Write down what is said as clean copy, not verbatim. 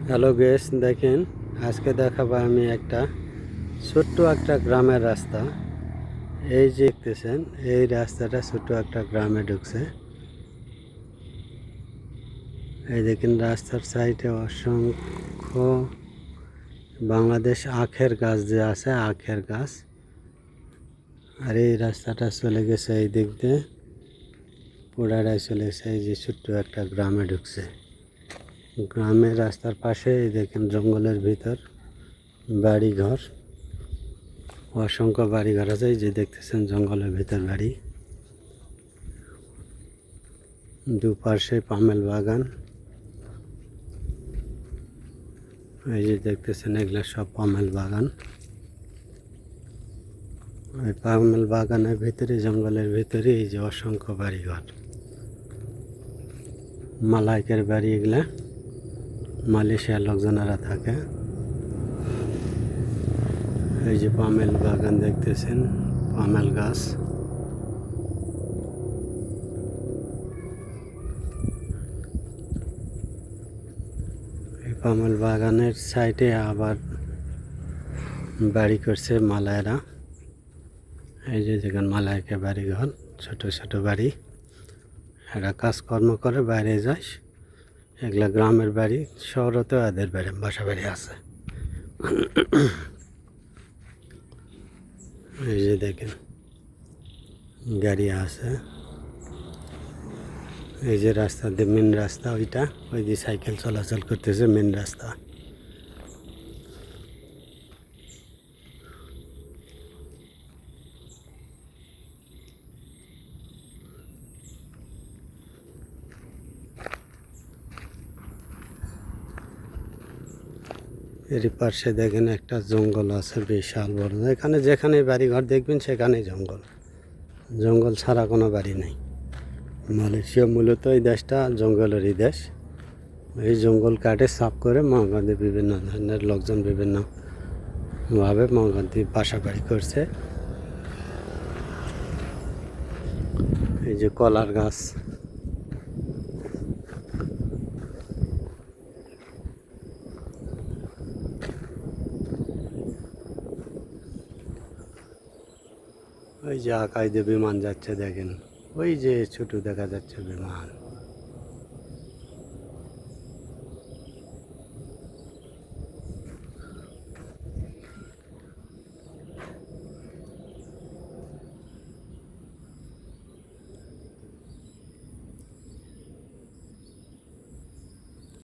Hello guess, দেখেন আজকে দেখাবো আমি একটা ছোট্ট একটা গ্রামের রাস্তা। এই যে দেখতেছেন, এই রাস্তাটা ছোট্ট একটা গ্রামে ঢুকছে। এই দেখেন রাস্তার সাইডে অসংখ্য বাংলাদেশ আখের গাছ যে আছে, আখের গাছ। আর এই রাস্তাটা চলে গেছে এই দিক দিয়ে, পুরাটাই চলে গেছে এই যে ছোট্ট একটা গ্রামে ঢুকছে। গ্রামের রাস্তার পাশে এই দেখেন জঙ্গলের ভিতর বাড়িঘর, অসংখ্য বাড়িঘর আছে। এই যে দেখতেছেন জঙ্গলের ভিতর বাড়ি, দুপাশে পামেল বাগান। এই যে দেখতেছেন এগুলা সব পামেল বাগান। ওই পামেল বাগানের ভিতরে, জঙ্গলের ভিতরে এই যে অসংখ্য বাড়িঘর, মালাইকের বাড়ি। এগুলা মালয়েশিয়ার লোকজনেরা থাকে। এই যে পামেল বাগান দেখতেছেন, পামেল গাছ। এই পামেল বাগানের সাইডে আবার বাড়ি করছে মালায়রা। এই যে দেখেন মালাইকে বাড়িঘর, ছোট ছোট বাড়ি। এরা কাজকর্ম করে বাইরে যায়। এগুলা গ্রামের বাড়ি, শহরেতেও এদের বাড়ি, বাসা বাড়ি আছে। এই যে দেখেন গাড়ি আছে। এই যে রাস্তা দিয়ে, মেন রাস্তা ওইটা, ওই যে সাইকেল চলাচল করতেছে মেন রাস্তা। এর পাশে দেখেন একটা জঙ্গল আছে বিশাল বড়। এখানে যেখানে বাড়িঘর দেখবেন সেখানেই জঙ্গল, জঙ্গল ছাড়া কোনো বাড়ি নেই। মালয়েশিয়া মূলত এই দেশটা জঙ্গলেরই দেশ। এই জঙ্গল কাটে সাফ করে মহাগান্ধী বিভিন্ন ধরনের লোকজন বিভিন্নভাবে মহাগান্ধী বাসা বাড়ি করছে। এই যে কলার গাছ, ওই যে আকাশ দিয়ে বিমান যাচ্ছে দেখেন, ওই যে ছোট দেখা যাচ্ছে বিমান।